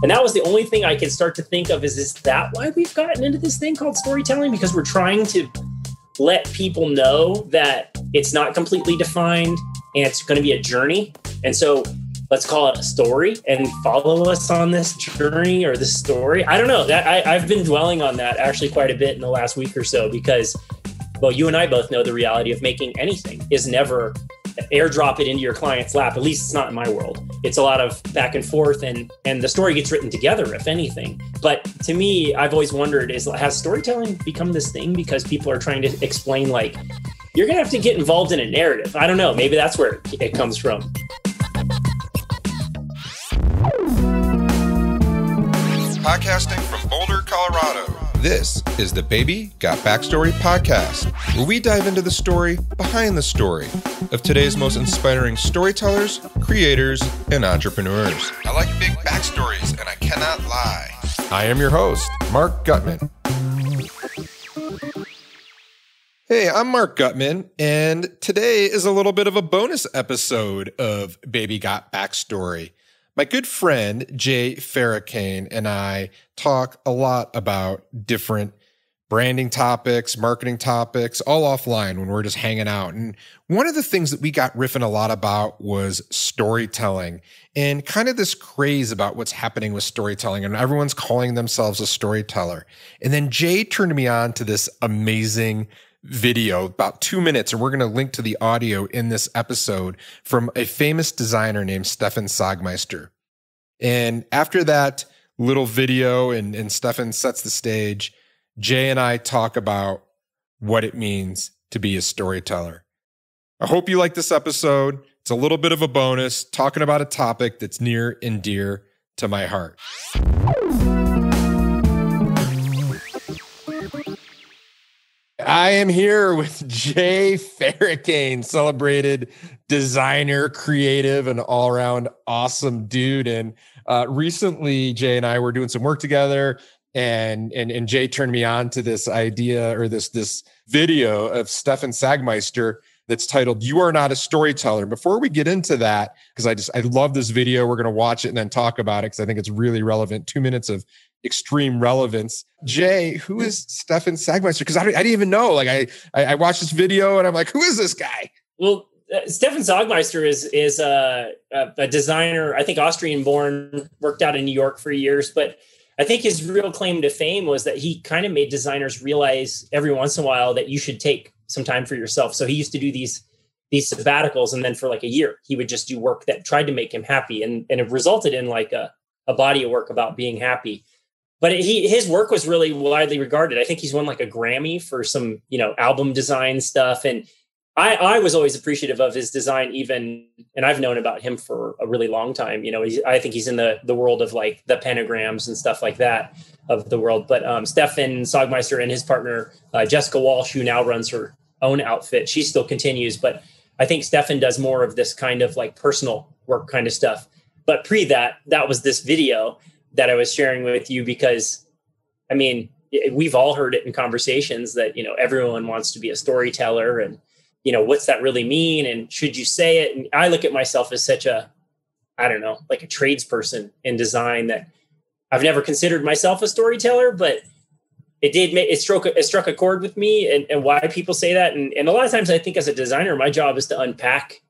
And that was the only thing I could start to think of is that why we've gotten into this thing called storytelling? Because we're trying to let people know that it's not completely defined and it's going to be a journey. And so let's call it a story and follow us on this journey or this story. I don't know. I've been dwelling on that actually quite a bit in the last week or so because, well, you and I both know the reality of making anything is never airdrop it into your client's lap. At least it's not in my world. It's a lot of back and forth and the story gets written together, if anything. But to me, I've always wondered, has storytelling become this thing because people are trying to explain, like, you're going to have to get involved in a narrative. I don't know. Maybe that's where it comes from. Podcasting from Boulder, Colorado. This is the Baby Got Backstory podcast, where we dive into the story behind the story of today's most inspiring storytellers, creators, and entrepreneurs. I like big backstories, and I cannot lie. I am your host, Mark Gutman. Hey, I'm Mark Gutman, and today is a little bit of a bonus episode of Baby Got Backstory. My good friend, Jay Ferracane, and I talk a lot about different branding topics, marketing topics, all offline when we're just hanging out. And one of the things that we got riffing a lot about was storytelling and kind of this craze about what's happening with storytelling. And everyone's calling themselves a storyteller. And then Jay turned me on to this amazing video, about 2 minutes, and we're going to link to the audio in this episode from a famous designer named Stefan Sagmeister. And after that little video and Stefan sets the stage, Jay and I talk about what it means to be a storyteller. I hope you like this episode. It's a little bit of a bonus, talking about a topic that's near and dear to my heart. I am here with Jay Ferracane, celebrated designer, creative, and all-around awesome dude. And recently, Jay and I were doing some work together, and Jay turned me on to this idea or this video of Stefan Sagmeister that's titled "You Are Not a Storyteller." Before we get into that, because I love this video, we're going to watch it and then talk about it because I think it's really relevant. 2 minutes of extreme relevance. Jay, who is Stefan Sagmeister? Because I didn't even know. Like I watched this video and I'm like, who is this guy? Well, Stefan Sagmeister is a designer, I think Austrian born, worked out in New York for years. But I think his real claim to fame was that he kind of made designers realize every once in a while that you should take some time for yourself. So he used to do these sabbaticals. And then for like a year, he would just do work that tried to make him happy. And it resulted in like a body of work about being happy. But his work was really widely regarded. I think he's won like a Grammy for some, album design stuff. And I was always appreciative of his design and I've known about him for a really long time. I think he's in the world of like the pentagrams and stuff like that of the world. But Stefan Sagmeister and his partner, Jessica Walsh, who now runs her own outfit, she still continues. But I think Stefan does more of this kind of like personal work kind of stuff. But that was this video that I was sharing with you because, we've all heard it in conversations that, everyone wants to be a storyteller and, what's that really mean? And should you say it? And I look at myself as such like a tradesperson in design that I've never considered myself a storyteller, but it struck a chord with me and why people say that. And a lot of times I think as a designer, my job is to unpack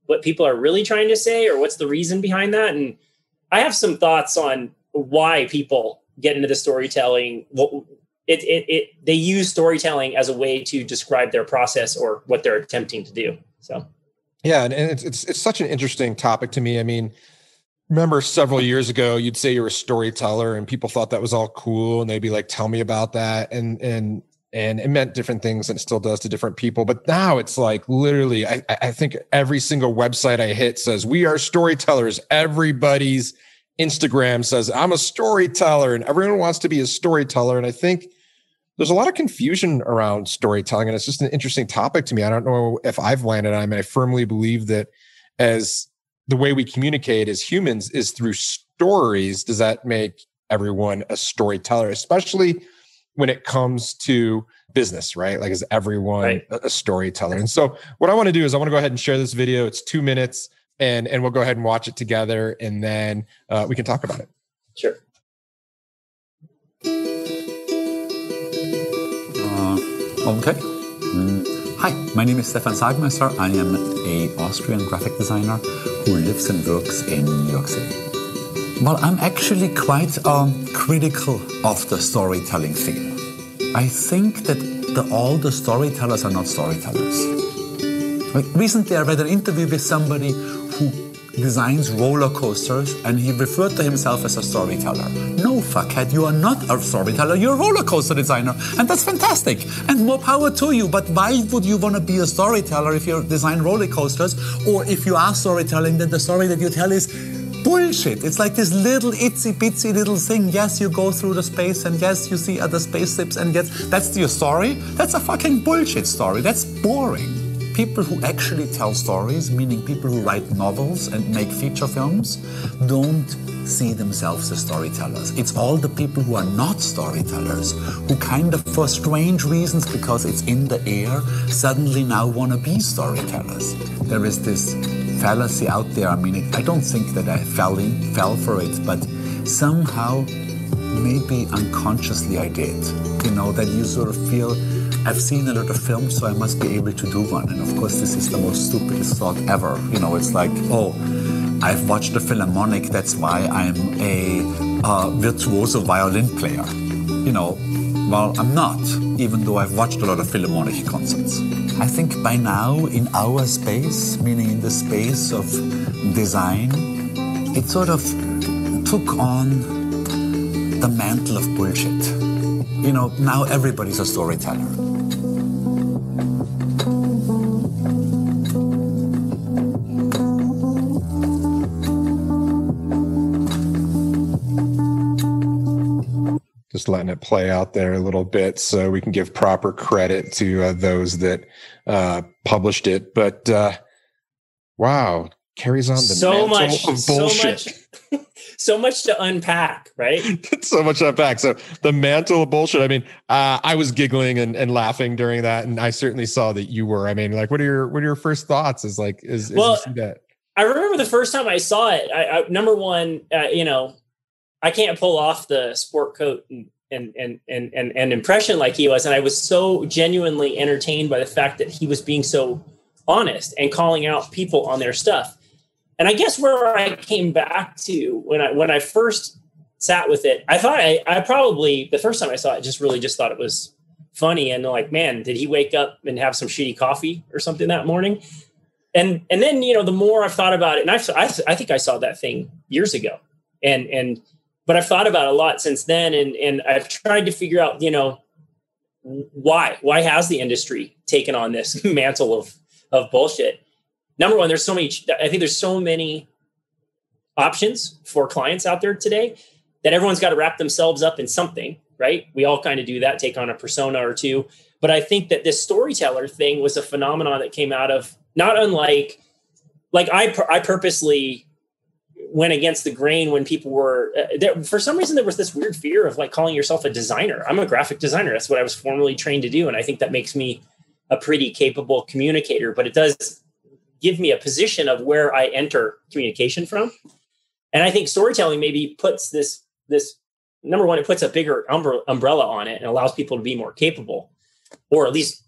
what people are really trying to say or what's the reason behind that. And I have some thoughts on why people get into the storytelling. They use storytelling as a way to describe their process or what they're attempting to do. So, yeah, and it's such an interesting topic to me. Remember several years ago, you'd say you're a storyteller, and people thought that was all cool, and they'd be like, "Tell me about that," and it meant different things, and it still does to different people. But now it's like literally, I think every single website I hit says we are storytellers. Everybody's Instagram says, I'm a storyteller, and everyone wants to be a storyteller. And I think there's a lot of confusion around storytelling, and it's just an interesting topic to me. I don't know if I've landed on it. I firmly believe that as the way we communicate as humans is through stories. Does that make everyone a storyteller, especially when it comes to business, right? Like, is everyone a storyteller? And so what I want to do is I want to go ahead and share this video. It's 2 minutes. And we'll go ahead and watch it together, and then we can talk about it. Sure. Okay. Hi, my name is Stefan Sagmeister. I am an Austrian graphic designer who lives and works in New York City. Well, I'm actually quite critical of the storytelling theme. I think that all the storytellers are not storytellers. Like recently I read an interview with somebody who designs roller coasters, and he referred to himself as a storyteller. No, fuckhead, you are not a storyteller, you're a roller coaster designer, and that's fantastic, and more power to you. But why would you want to be a storyteller if you design roller coasters, or if you are storytelling, then the story that you tell is bullshit? It's like this little itsy-bitsy little thing. Yes, you go through the space, and yes, you see other spaceships, and yes, that's your story? That's a fucking bullshit story. That's boring. People who actually tell stories, meaning people who write novels and make feature films, don't see themselves as storytellers. It's all the people who are not storytellers, who kind of, for strange reasons, because it's in the air, suddenly now want to be storytellers. There is this fallacy out there. I mean, I don't think that I fell for it, but somehow, maybe unconsciously I did. You know, that you sort of feel, I've seen a lot of films, so I must be able to do one. And of course, this is the most stupidest thought ever. You know, it's like, oh, I've watched the Philharmonic, that's why I'm a virtuoso violin player. You know, well, I'm not, even though I've watched a lot of Philharmonic concerts. I think by now, in our space, meaning in the space of design, it sort of took on the mantle of bullshit. You know, now everybody's a storyteller. Just letting it play out there a little bit so we can give proper credit to those that published it. But wow, carries on the so mantle of bullshit. So much to unpack, right? So much to unpack. So the mantle of bullshit. I mean, I was giggling and laughing during that, and I certainly saw that you were. I mean, like, what are your first thoughts? Is you see that? I remember the first time I saw it. I number one, you know, I can't pull off the sport coat and impression like he was, and I was so genuinely entertained by the fact that he was being so honest and calling out people on their stuff. And I guess where I came back to when I first sat with it, I thought I probably, the first time I saw it, just thought it was funny. And like, man, did he wake up and have some shitty coffee or something that morning? And then, you know, the more I've thought about it, and I think I saw that thing years ago. But I've thought about it a lot since then. And I've tried to figure out, you know, why has the industry taken on this mantle of bullshit? Number one, there's so many options for clients out there today that everyone's got to wrap themselves up in something, right? We all kind of do that, take on a persona or two. But I think that this storyteller thing was a phenomenon that came out of not unlike, like I purposely went against the grain when people were, there, for some reason, there was this weird fear of like calling yourself a designer. I'm a graphic designer. That's what I was formally trained to do. And I think that makes me a pretty capable communicator, but it does give me a position of where I enter communication from. And I think storytelling maybe puts this number one, it puts a bigger umbrella on it and allows people to be more capable, or at least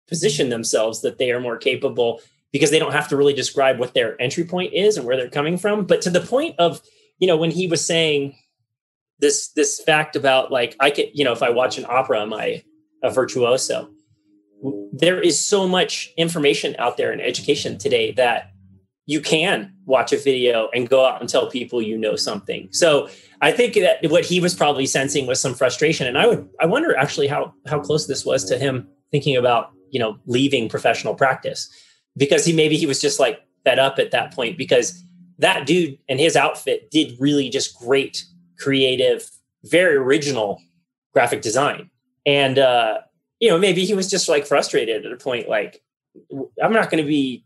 position themselves that they are more capable, because they don't have to really describe what their entry point is and where they're coming from. But to the point of, you know, when he was saying this fact about like, I could, you know, if I watch an opera, am I a virtuoso? There is so much information out there in education today that you can watch a video and go out and tell people you know something. So I think that what he was probably sensing was some frustration. And I wonder actually how close this was to him thinking about, you know, leaving professional practice, because he was just like fed up at that point, because that dude and his outfit did really just great, creative, very original graphic design. And, you know, maybe he was just like frustrated at a point, like, I'm not going to be,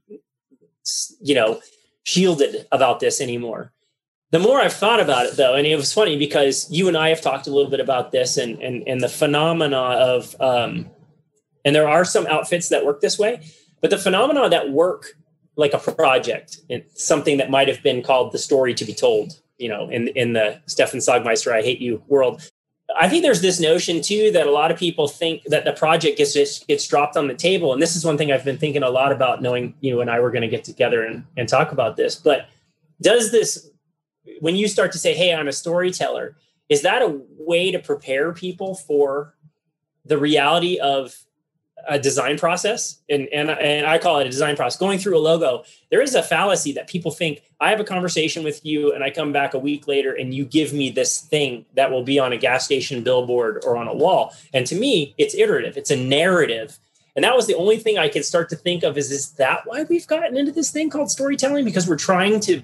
you know, shielded about this anymore. The more I've thought about it, though, and it was funny because you and I have talked a little bit about this and the phenomena of, and there are some outfits that work this way, but the phenomena that work like a project, it's something that might have been called the story to be told, in the Stefan Sagmeister, I hate you world. I think there's this notion too that a lot of people think that the project gets dropped on the table. And this is one thing I've been thinking a lot about, knowing you and I were going to get together and talk about this. But does this, when you start to say, hey, I'm a storyteller, is that a way to prepare people for the reality of a design process? And I call it a design process. Going through a logo, there is a fallacy that people think, I have a conversation with you and I come back a week later and you give me this thing that will be on a gas station billboard or on a wall. And to me, it's iterative. It's a narrative. And that was the only thing I could start to think of is that why we've gotten into this thing called storytelling? Because we're trying to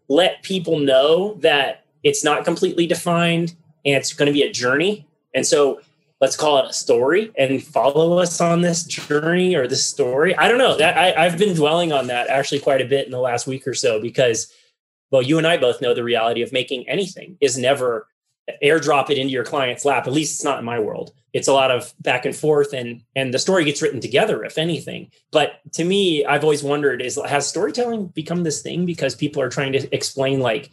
let people know that it's not completely defined and it's going to be a journey. And so let's call it a story and follow us on this journey or this story. I don't know. I've been dwelling on that actually quite a bit in the last week or so because, well, you and I both know the reality of making anything is never airdrop it into your client's lap. At least it's not in my world. It's a lot of back and forth and the story gets written together, if anything. But to me, I've always wondered, has storytelling become this thing because people are trying to explain, like,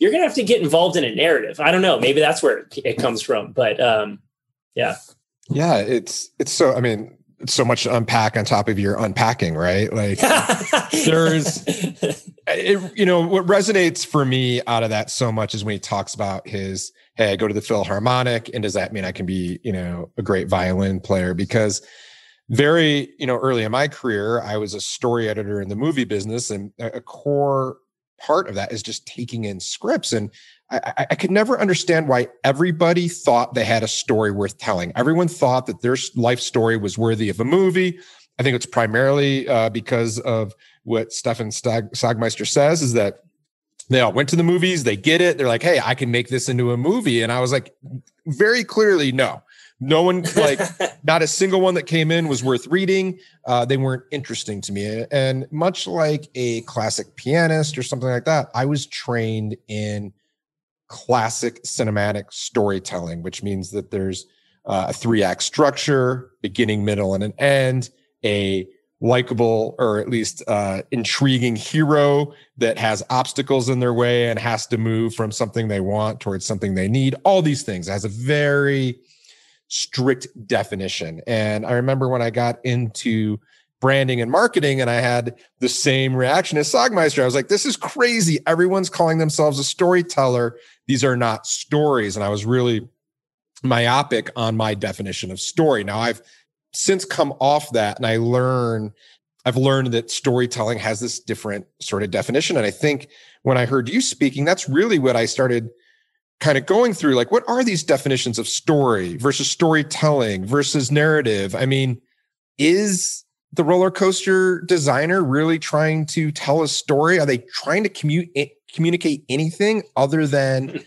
you're going to have to get involved in a narrative. I don't know. Maybe that's where it comes from. But yeah. It's so, I mean, it's so much to unpack on top of your unpacking, right? Like there's, what resonates for me out of that so much is when he talks about his, hey, I go to the Philharmonic, and does that mean I can be, a great violin player? Because very, early in my career, I was a story editor in the movie business, and a core part of that is just taking in scripts. And I could never understand why everybody thought they had a story worth telling. Everyone thought that their life story was worthy of a movie. I think it's primarily because of what Stefan Sagmeister says, is that they all went to the movies, they get it. They're like, hey, I can make this into a movie. And I was like, very clearly, no one, like not a single one that came in was worth reading. They weren't interesting to me. And much like a classic pianist or something like that, I was trained in classic cinematic storytelling, which means that there's a 3-act structure, beginning, middle, and an end, a likable or at least intriguing hero that has obstacles in their way and has to move from something they want towards something they need. All these things. It has a very strict definition. And I remember when I got into branding and marketing, and I had the same reaction as Sagmeister. I was like, this is crazy. Everyone's calling themselves a storyteller. These are not stories. And I was really myopic on my definition of story. Now I've since come off that, and I've learned that storytelling has this different sort of definition. And I think when I heard you speaking, that's really what I started kind of going through. Like, what are these definitions of story versus storytelling versus narrative? I mean, is the roller coaster designer really trying to tell a story? Are they trying to communicate anything other than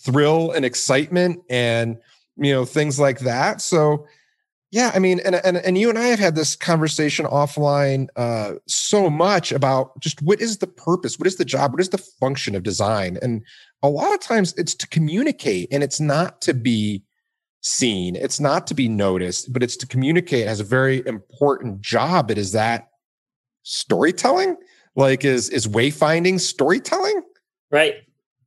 thrill and excitement and, things like that? So yeah, I mean, and you and I have had this conversation offline so much about just what is the purpose? What is the job? What is the function of design? And a lot of times it's to communicate, and it's not to be seen. It's not to be noticed, but it's to communicate. It has a very important job. It is that storytelling, like is wayfinding storytelling, right?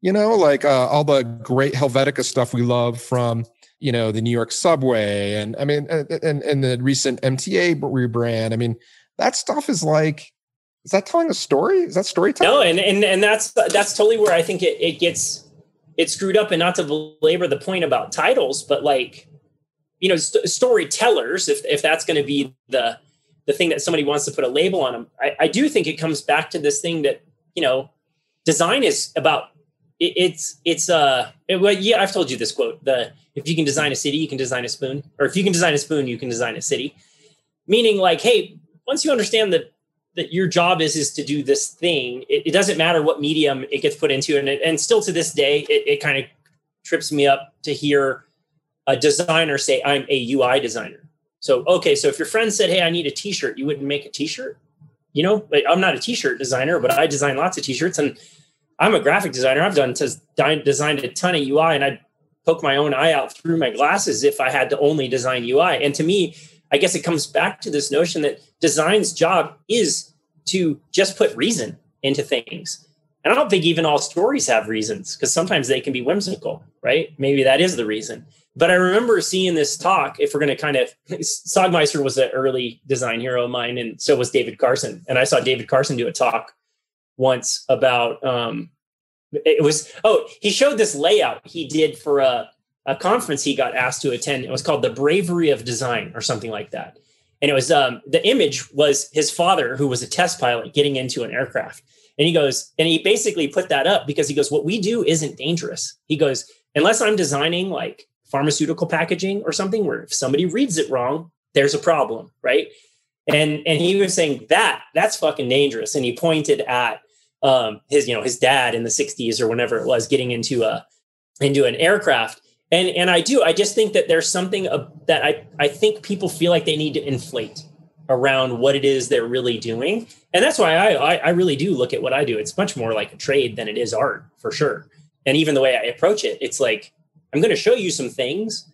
Like all the great Helvetica stuff we love from, the New York subway, and I mean, and the recent MTA rebrand. I mean, that stuff is like, is that telling a story? Is that storytelling? No, and that's totally where I think it gets screwed up. And not to belabor the point about titles, but like, storytellers, if that's going to be the thing that somebody wants to put a label on them, I do think it comes back to this thing that, design is about. I've told you this quote, if you can design a city, you can design a spoon, or if you can design a spoon, you can design a city. Meaning like, hey, once you understand that your job is to do this thing, it doesn't matter what medium it gets put into. And still to this day, it kind of trips me up to hear a designer say, I'm a UI designer. So, okay. So if your friend said, hey, I need a t-shirt, you wouldn't make a t-shirt, like, I'm not a t-shirt designer, but I design lots of t-shirts, and I'm a graphic designer. I've designed a ton of UI, and I'd poke my own eye out through my glasses if I had to only design UI. And to me, I guess it comes back to this notion that design's job is to just put reason into things. And I don't think even all stories have reasons, because sometimes they can be whimsical, right? Maybe that is the reason. But I remember seeing this talk, if we're going to kind of, Sagmeister was an early design hero of mine, and so was David Carson. And I saw David Carson do a talk once about, he showed this layout he did for a conference he got asked to attend. It was called The Bravery of Design or something like that. And it was, the image was his father, who was a test pilot, getting into an aircraft. And he goes, and he basically put that up because he goes, what we do isn't dangerous. He goes, unless I'm designing like pharmaceutical packaging or something where if somebody reads it wrong, there's a problem, right? And he was saying that's fucking dangerous. And he pointed at his dad in the 60s or whenever it was getting into an aircraft. And I just think that there's something that I think people feel like they need to inflate around what it is they're really doing. And that's why I really do look at what I do. It's much more like a trade than it is art, for sure. And even the way I approach it, it's like, I'm going to show you some things,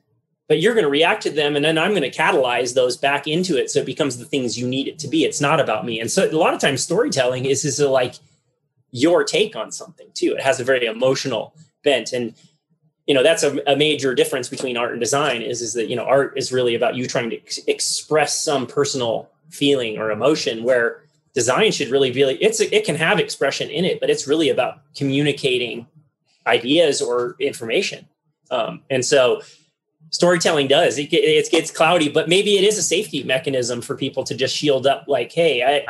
but you're going to react to them. And then I'm going to catalyze those back into it. So it becomes the things you need it to be. It's not about me. And so a lot of times storytelling is like your take on something too. It has a very emotional bent. And, that's a major difference between art and design is that, art is really about you trying to express some personal feeling or emotion, where design should really be, it can have expression in it, but it's really about communicating ideas or information. And so storytelling does, it gets cloudy, but maybe it is a safety mechanism for people to just shield up like, hey,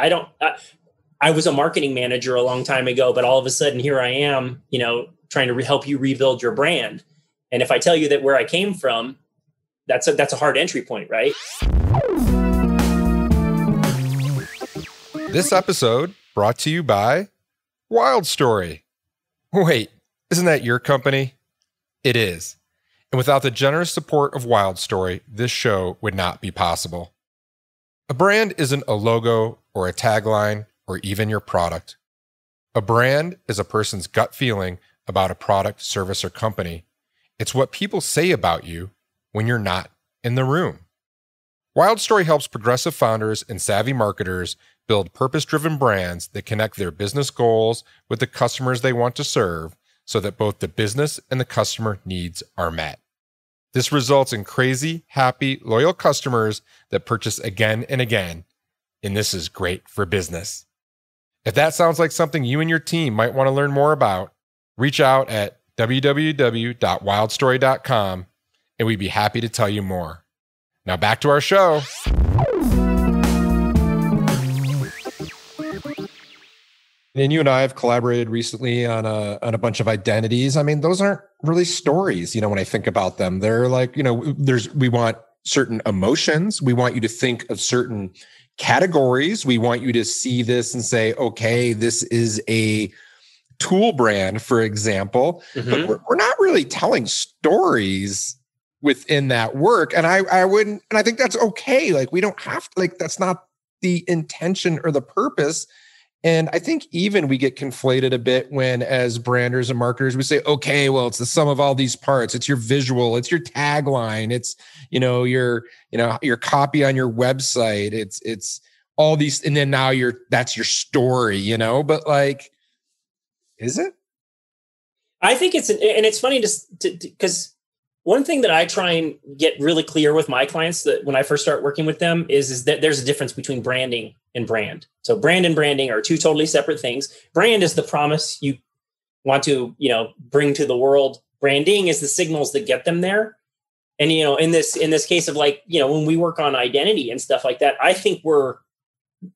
I was a marketing manager a long time ago, but all of a sudden here I am, trying to help you rebuild your brand. And if I tell you that where I came from, that's a hard entry point, right? This episode brought to you by Wild Story. Wait, isn't that your company? It is. And without the generous support of Wild Story, this show would not be possible. A brand isn't a logo or a tagline or even your product. A brand is a person's gut feeling about a product, service, or company. It's what people say about you when you're not in the room. Wild Story helps progressive founders and savvy marketers build purpose-driven brands that connect their business goals with the customers they want to serve so that both the business and the customer needs are met. This results in crazy, happy, loyal customers that purchase again and again, and this is great for business. If that sounds like something you and your team might want to learn more about, reach out at www.wildstory.com and we'd be happy to tell you more. Now back to our show. And you and I have collaborated recently on a bunch of identities. I mean, those aren't really stories, when I think about them. They're like, we want certain emotions. We want you to think of certain categories. We want you to see this and say, okay, this is a tool brand, for example. Mm-hmm. But we're not really telling stories within that work. And I wouldn't, and I think that's okay. Like, we don't have to, that's not the intention or the purpose. And I think even we get conflated a bit when, as branders and marketers, we say, okay, well, it's the sum of all these parts. It's your visual, it's your tagline, it's, your copy on your website. It's all these, and then now that's your story, but is it? I think it's funny because one thing that I try and get really clear with my clients that when I first start working with them is that there's a difference between branding and brand. So brand and branding are two totally separate things. Brand is the promise you want to, bring to the world. Branding is the signals that get them there. And, in this case of when we work on identity and stuff like that, I think we're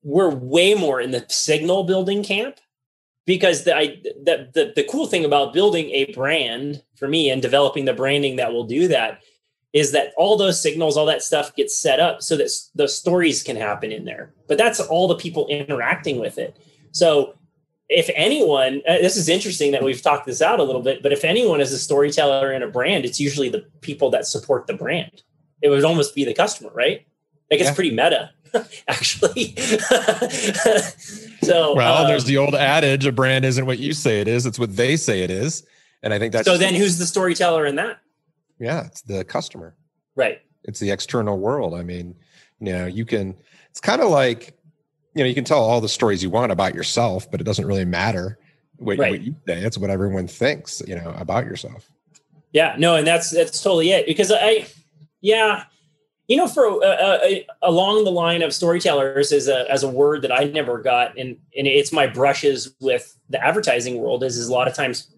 way more in the signal building camp. Because the cool thing about building a brand for me and developing the branding that will do that is that all those signals, all that stuff gets set up so that the stories can happen in there. But that's all the people interacting with it. So if anyone, this is interesting that we've talked this out a little bit, but if anyone is a storyteller in a brand, it's usually the people that support the brand. It would almost be the customer, right? It's pretty meta. Actually. So there's the old adage, a brand isn't what you say it is, it's what they say it is. And I think that's so then who's the storyteller in that? Yeah, it's the customer. Right. It's the external world. I mean, it's kind of like, you can tell all the stories you want about yourself, but it doesn't really matter. what you say. That's what everyone thinks, about yourself. Yeah, no, and that's totally it. Because for along the line of storytellers as a word that I never got, and it's my brushes with the advertising world is a lot of times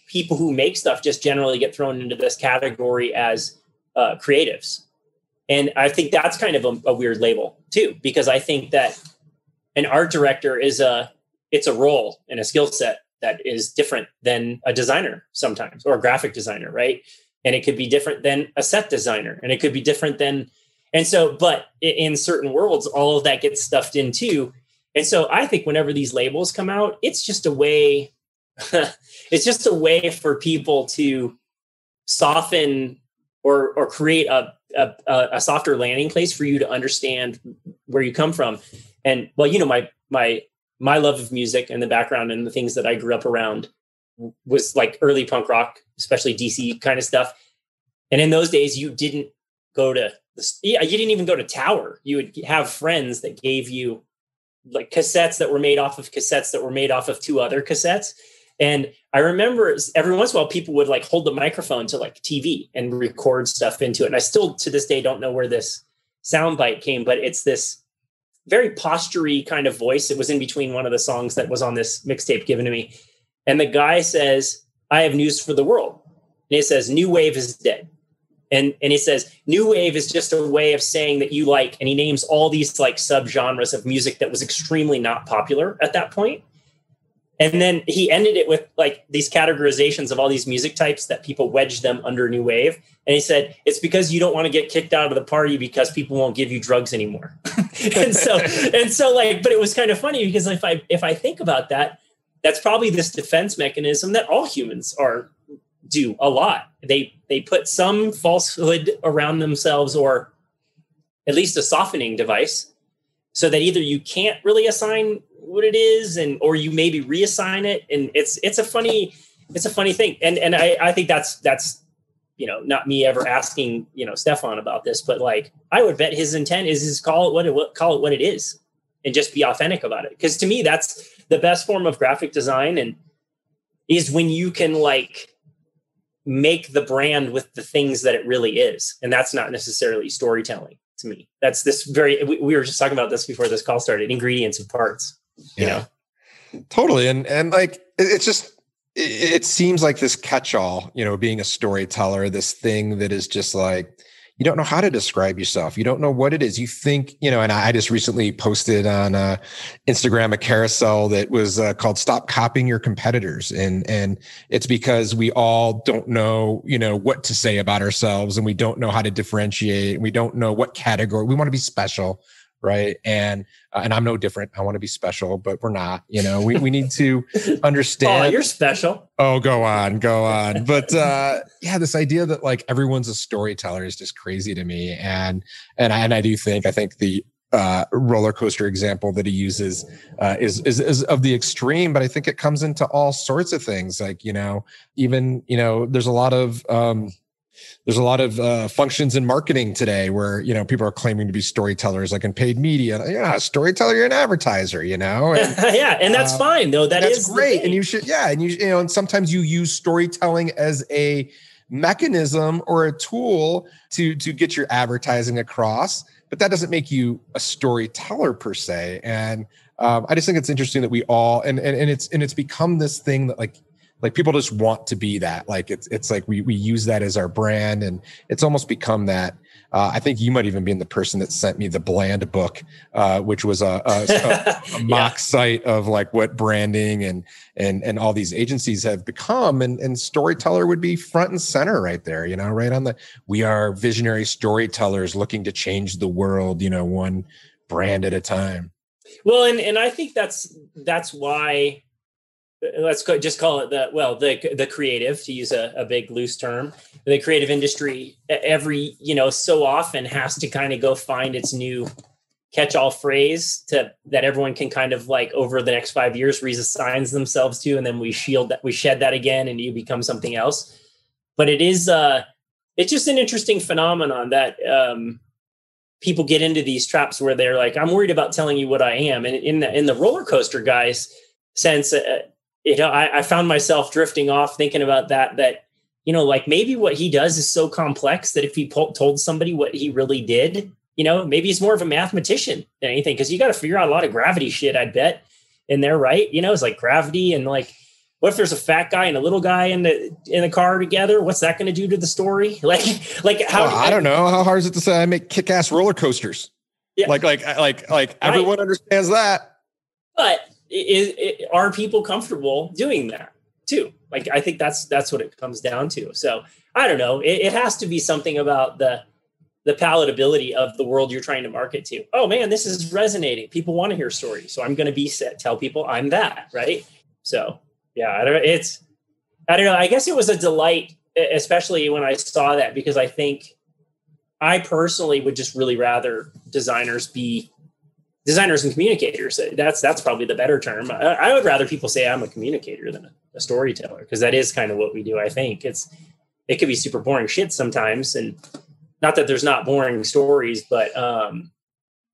people who make stuff just generally get thrown into this category as creatives. And I think that's kind of a weird label too, because I think that an art director it's a role and a skill set that is different than a designer sometimes, or a graphic designer, right? And it could be different than a set designer, and it could be different than, but in certain worlds, all of that gets stuffed in too. And so I think whenever these labels come out, it's just a way, for people to soften or create a softer landing place for you to understand where you come from. And my love of music and the background and the things that I grew up around was like early punk rock, especially DC kind of stuff. And in those days, you didn't even go to Tower. You would have friends that gave you like cassettes that were made off of cassettes that were made off of two other cassettes. And I remember every once in a while, people would like hold the microphone to like TV and record stuff into it. And I still to this day don't know where this soundbite came, but it's this very postury kind of voice. It was in between one of the songs that was on this mixtape given to me. And the guy says, "I have news for the world." And it says, "New wave is dead." And he says, "New wave is just a way of saying that you like," and he names all these like subgenres of music that was extremely not popular at that point. And then he ended it with like these categorizations of all these music types that people wedged them under new wave. And he said, "It's because you don't want to get kicked out of the party because people won't give you drugs anymore." and so but it was kind of funny because if I think about that, that's probably this defense mechanism that all humans do a lot. They put some falsehood around themselves, or at least a softening device, so that either you can't really assign what it is, or you maybe reassign it. And it's a funny thing. And I think that's not me ever asking Stefan about this, but like I would bet his intent is call it what it is, and just be authentic about it. Because to me, that's the best form of graphic design, and is when you can like make the brand with the things that it really is. And that's not necessarily storytelling to me. That's this we were just talking about this before this call started, ingredients and parts, Totally. And like, it's just, it seems like this catch-all, being a storyteller, this thing that is just like, you don't know how to describe yourself. You don't know what it is. You think, and I just recently posted on Instagram a carousel that was called "Stop Copying Your Competitors." And it's because we all don't know, what to say about ourselves, and we don't know how to differentiate, and we don't know what category. We want to be special, right? And I'm no different. I want to be special, but we're not. We need to understand. Oh, you're special. Oh, go on. But this idea that like everyone's a storyteller is just crazy to me. And I think the roller coaster example that he uses is of the extreme, but I think it comes into all sorts of things. Like there's a lot of functions in marketing today where, people are claiming to be storytellers, like in paid media. Yeah, storyteller, you're an advertiser, And, and that's fine though. That's great. And you should, and sometimes you use storytelling as a mechanism or a tool to get your advertising across, but that doesn't make you a storyteller per se. And I just think it's interesting that we all, and it's become this thing that like people just want to be that. Like it's like we use that as our brand, and it's almost become that. I think you might even be the person that sent me the Bland book, which was a mock site of like what branding and all these agencies have become, and storyteller would be front and center right there. Right on we are visionary storytellers looking to change the world. One brand at a time. Well, and I think that's why. Let's just call it the creative, to use a big loose term. The creative industry every so often has to kind of go find its new catch-all phrase that everyone can kind of like over the next 5 years reassigns themselves to, and then we shed that again, and you become something else. But it's just an interesting phenomenon that people get into these traps where they're like, I'm worried about telling you what I am, and in the roller coaster guys sense. I found myself drifting off thinking about that, like maybe what he does is so complex that if he told somebody what he really did, maybe he's more of a mathematician than anything. Cause you got to figure out a lot of gravity shit, I bet, in there, right? It's like gravity and like, what if there's a fat guy and a little guy in the car together? What's that going to do to the story? Like how? I don't know. How hard is it to say I make kick-ass roller coasters? Yeah. Like everyone understands that. But are people comfortable doing that too? Like, I think that's what it comes down to. So I don't know. It has to be something about the palatability of the world you're trying to market to. Oh man, this is resonating. People want to hear stories. So I'm going to tell people I'm that, right? So yeah, I don't know. I guess it was a delight, especially when I saw that, because I think I personally would just really rather designers be designers and communicators. That's probably the better term. I would rather people say I'm a communicator than a storyteller, because that is kind of what we do. I think it could be super boring shit sometimes, and not that there's not boring stories, but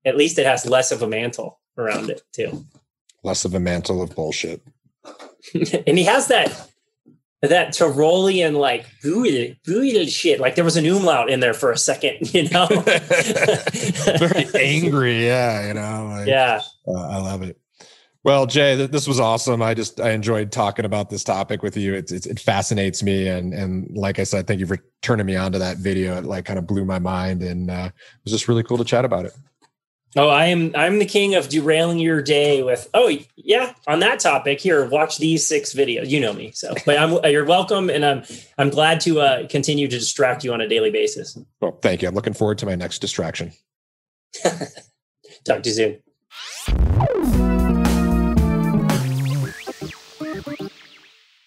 at least it has less of a mantle around it too. Less of a mantle of bullshit. And he has that Tyrolean like booty shit. Like there was an umlaut in there for a second, Very angry, yeah, yeah. I love it. Well, Jay, this was awesome. I enjoyed talking about this topic with you. It fascinates me, and like I said, thank you for turning me on to that video. It like kind of blew my mind, and it was just really cool to chat about it. Oh, I'm the king of derailing your day with, on that topic here, watch these 6 videos. You know me. So, but you're welcome. And I'm glad to continue to distract you on a daily basis. Well, thank you. I'm looking forward to my next distraction. Talk to you soon.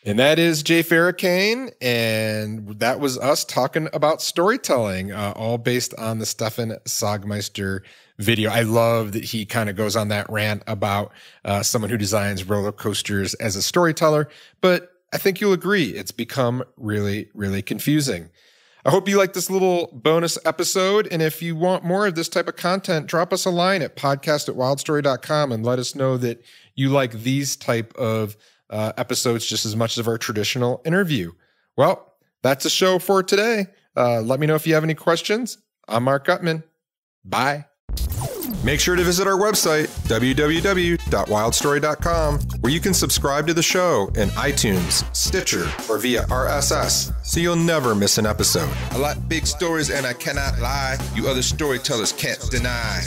And that is Jay Ferracane, and that was us talking about storytelling, all based on the Stefan Sagmeister video. I love that he kind of goes on that rant about someone who designs roller coasters as a storyteller, but I think you'll agree it's become really, really confusing. I hope you like this little bonus episode, and if you want more of this type of content, drop us a line at podcast@wildstory.com and let us know that you like these type of episodes just as much as our traditional interview. Well, that's the show for today. Let me know if you have any questions. I'm Mark Gutman. Bye. Make sure to visit our website, www.wildstory.com, where you can subscribe to the show in iTunes, Stitcher, or via RSS, so you'll never miss an episode. I like big stories and I cannot lie. You other storytellers can't deny.